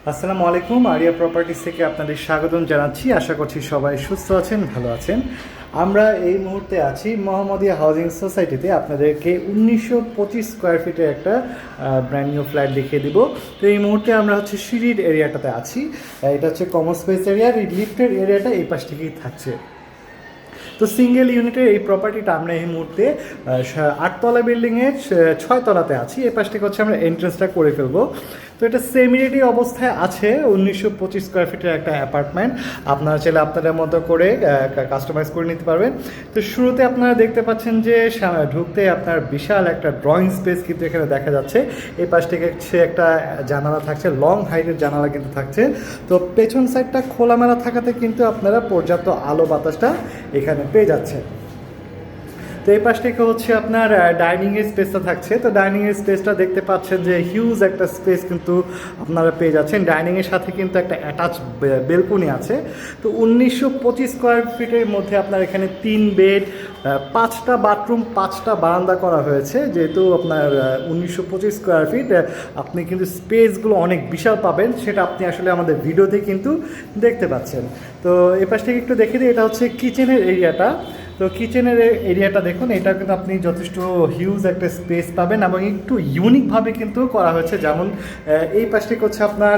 আসসালামু আলাইকুম। Area properties থেকে আপনাদের স্বাগতম জানাচ্ছি। আশা করছি সবাই সুস্থ আছেন, ভালো আছেন। আমরা এই মুহূর্তে আছি মোহাম্মদিয়া হাউজিং সোসাইটিতে। আপনাদেরকে 1925 স্কোয়ার ফিটের একটা ব্র্যান্ড নিউ ফ্ল্যাট দেখিয়ে দিব। তো এই মুহূর্তে আমরা সিঁড়ির এরিয়াটাতে আছি। এটা হচ্ছে কমন স্পেস এরিয়া। এই লিফটের এরিয়াটা এই পাশ থেকেই থাকছে। তো সিঙ্গেল ইউনিটের এই প্রপার্টিটা আমরা এই মুহূর্তে 8তলা বিল্ডিংয়ের 6তলাতে আছি। এই পাশ থেকে আমরা এন্ট্রেন্সটা করে ফেলবো। তো এটা সেমি রেডি অবস্থায় আছে। 1925 স্কোয়ার ফিটের একটা অ্যাপার্টমেন্ট। আপনারা চাইলে আপনাদের মতো করে কাস্টমাইজ করে নিতে পারবেন। তো শুরুতে আপনারা দেখতে পাচ্ছেন যে ঢুকতে আপনার বিশাল একটা ড্রয়িং স্পেস কিন্তু এখানে দেখা যাচ্ছে। এই পাশ থেকে একটা জানালা থাকছে, লং হাইটের জানালা কিন্তু থাকছে। তো পেছন সাইডটা খোলামেলা থাকাতে কিন্তু আপনারা পর্যাপ্ত আলো বাতাসটা এখানে পেয়ে যাচ্ছেন। তো এই পাশ থেকে আপনার ডাইনিংয়ের স্পেসটা থাকছে। তো ডাইনিংয়ের স্পেসটা দেখতে পাচ্ছেন যে হিউজ একটা স্পেস কিন্তু আপনারা পেয়ে যাচ্ছেন। ডাইনিংয়ের সাথে কিন্তু একটা অ্যাটাচ বেলকনি আছে। তো 1925 স্কোয়ার ফিটের মধ্যে আপনার এখানে 3 বেড, 5টা বাথরুম, 5টা বারান্দা করা হয়েছে। যেহেতু আপনার 1925 স্কোয়ার ফিট, আপনি কিন্তু স্পেসগুলো অনেক বিশাল পাবেন, সেটা আপনি আসলে আমাদের ভিডিওতে কিন্তু দেখতে পাচ্ছেন। তো এই পাশ থেকে একটু দেখে দিই, এটা কিচেনের এরিয়াটা। তো কিচেনের এরিয়াটা দেখুন, এটা কিন্তু আপনি যথেষ্ট হিউজ একটা স্পেস পাবেন এবং একটু ইউনিকভাবে কিন্তু করা হয়েছে। যেমন এই পাশ থেকে আপনার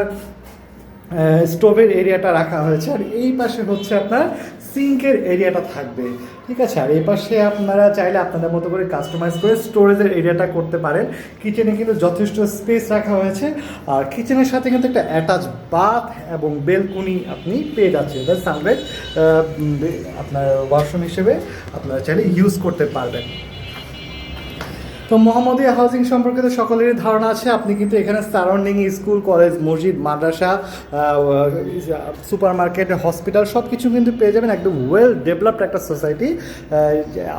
স্টোভের এরিয়াটা রাখা হয়েছে, আর এই পাশে আপনার সিঙ্কের এরিয়াটা থাকবে, ঠিক আছে। আর এই পাশে আপনারা চাইলে আপনাদের মতো করে কাস্টমাইজ করে স্টোরেজের এরিয়াটা করতে পারেন। কিচেনে কিন্তু যথেষ্ট স্পেস রাখা হয়েছে, আর কিচেনের সাথে কিন্তু একটা অ্যাটাচ বাথ এবং বেলকনি আপনি পেয়ে যাচ্ছেন। সানবেড আপনার ওয়াশরুম হিসেবে আপনারা চাইলে ইউজ করতে পারবেন। তো মোহাম্মদিয়া হাউজিং সম্পর্কে তো সকলেরই ধারণা আছে। আপনি কিন্তু এখানে সারাউন্ডিং স্কুল, কলেজ, মসজিদ, মাদ্রাসা, সুপার মার্কেট, হসপিটাল সব কিছু কিন্তু পেয়ে যাবেন। একদম ওয়েল ডেভেলপড একটা সোসাইটি।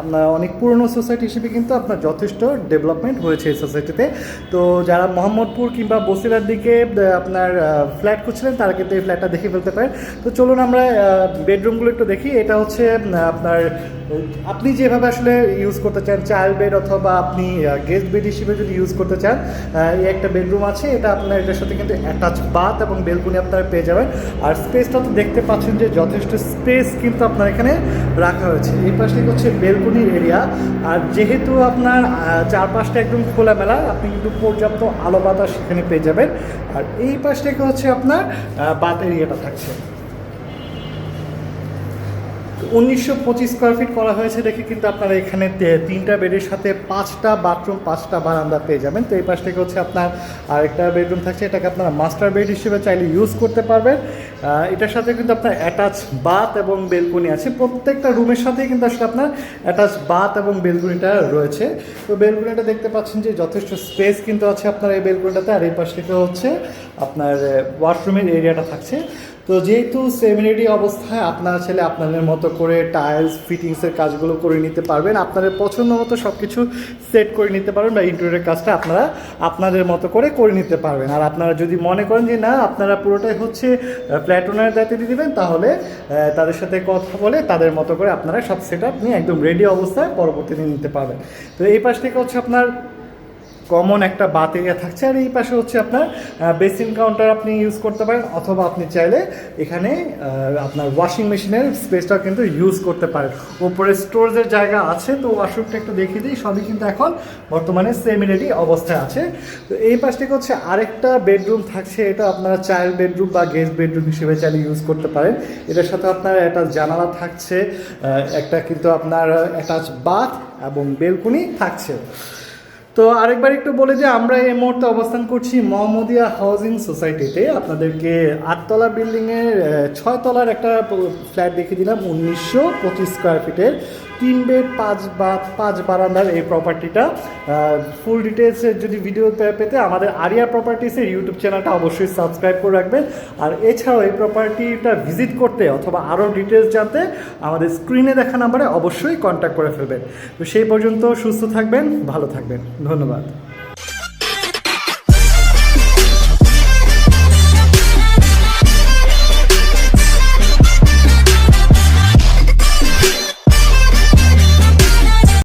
আপনার অনেক পুরনো সোসাইটি হিসেবে কিন্তু আপনার যথেষ্ট ডেভেলপমেন্ট হয়েছে এই সোসাইটিতে। তো যারা মোহাম্মদপুর কিংবা বসিলার দিকে আপনার ফ্ল্যাট খুঁজছিলেন, তারা কিন্তু এই ফ্ল্যাটটা দেখে ফেলতে পারেন। তো চলুন আমরা বেডরুমগুলো একটু দেখি। এটা আপনার আপনি যেভাবে আসলে ইউজ করতে চান, চাইল্ড বেড অথবা আপনি গেস্ট বেড হিসেবে যদি ইউজ করতে চান, এই একটা বেডরুম আছে। এটা আপনার এটার সাথে কিন্তু অ্যাটাচ বাথ এবং বেলকনি আপনারা পেয়ে যাবেন। আর স্পেসটা তো দেখতে পাচ্ছেন যে যথেষ্ট স্পেস কিন্তু আপনার এখানে রাখা হয়েছে। এই পাশে বেলকনির এরিয়া, আর যেহেতু আপনার চারপাশটা একদম খোলামেলা, আপনি কিন্তু পর্যাপ্ত আলো বাতাস সেখানে পেয়ে যাবেন। আর এই পাশ থেকে আপনার বাথ এরিয়াটা থাকছে। 1925 স্কোয়ার ফিট করা হয়েছে দেখে কিন্তু আপনারা এখানে 3টা বেডের সাথে 5টা বাথরুম, 5টা বারান্দা পেয়ে যাবেন। তো এই পাশ থেকে আপনার আরেকটা বেডরুম থাকছে। এটাকে আপনারা মাস্টার বেড হিসেবে চাইলে ইউজ করতে পারবেন। এটার সাথে কিন্তু আপনার অ্যাটাচ বাথ এবং বেলকনি আছে। প্রত্যেকটা রুমের সাথেই কিন্তু আসলে আপনার অ্যাটাচ বাথ এবং বেলকনিটা রয়েছে। তো বেলকনিটা দেখতে পাচ্ছেন যে যথেষ্ট স্পেস কিন্তু আছে আপনার এই বেলকনিটাতে। আর এই পাশ থেকে আপনার ওয়াশরুমের এরিয়াটা থাকছে। তো যেহেতু সেমি রেডি অবস্থায়, আপনারা ছেলে আপনাদের মতো করে টাইলস ফিটিংসের কাজগুলো করে নিতে পারবেন। আপনাদের পছন্দ মতো সব কিছু সেট করে নিতে পারবেন, বা ইন্টেরিয়রের কাজটা আপনারা আপনাদের মতো করে নিতে পারবেন। আর আপনারা যদি মনে করেন যে না, আপনারা পুরোটাই ফ্ল্যাট ওনারের দায়িত্ব দিয়ে দেবেন, তাহলে তাদের সাথে কথা বলে তাদের মতো করে আপনারা সব সেট আপ নিয়ে একদম রেডি অবস্থায় পরবর্তীতে নিতে পারবেন। তো এই পাশ থেকে আপনার কমন একটা বাথ এরিয়া থাকছে। আর এই পাশে আপনার বেসিন কাউন্টার আপনি ইউজ করতে পারেন, অথবা আপনি চাইলে এখানে আপনার ওয়াশিং মেশিনের স্পেসটাও কিন্তু ইউজ করতে পারেন। ওপরে স্টোরেজের জায়গা আছে। তো ওয়াশরুমটা একটু দেখিয়ে দিই, সবই কিন্তু এখন বর্তমানে সেমি রেডি অবস্থায় আছে। তো এই পাশ থেকে আরেকটা বেডরুম থাকছে। এটা আপনারা চাইল্ড বেডরুম বা গেস্ট বেডরুম হিসেবে চাইলে ইউজ করতে পারেন। এটার সাথে আপনার একটা জানালা থাকছে, একটা কিন্তু আপনার অ্যাটাচ বাথ এবং বেলকনি থাকছে। তো আরেকবার একটু বলে যে আমরা এই মুহূর্তে অবস্থান করছি মোহাম্মদিয়া হাউজিং সোসাইটিতে। আপনাদেরকে 8তলা বিল্ডিংয়ের 6তলার একটা ফ্ল্যাট দেখিয়ে দিলাম। 1925 স্কোয়ার ফিটের 3 বেড, 5 বারান্দার এই প্রপার্টিটা। ফুল ডিটেলসের যদি ভিডিও পেতে আমাদের আরিয়া প্রপার্টিসের ইউটিউব চ্যানেলটা অবশ্যই সাবস্ক্রাইব করে রাখবেন। আর এছাড়াও এই প্রপার্টিটা ভিজিট করতে অথবা আরও ডিটেলস জানতে আমাদের স্ক্রিনে দেখা নাম্বারে অবশ্যই কন্ট্যাক্ট করে ফেলবেন। তো সেই পর্যন্ত সুস্থ থাকবেন, ভালো থাকবেন। ধন্যবাদ।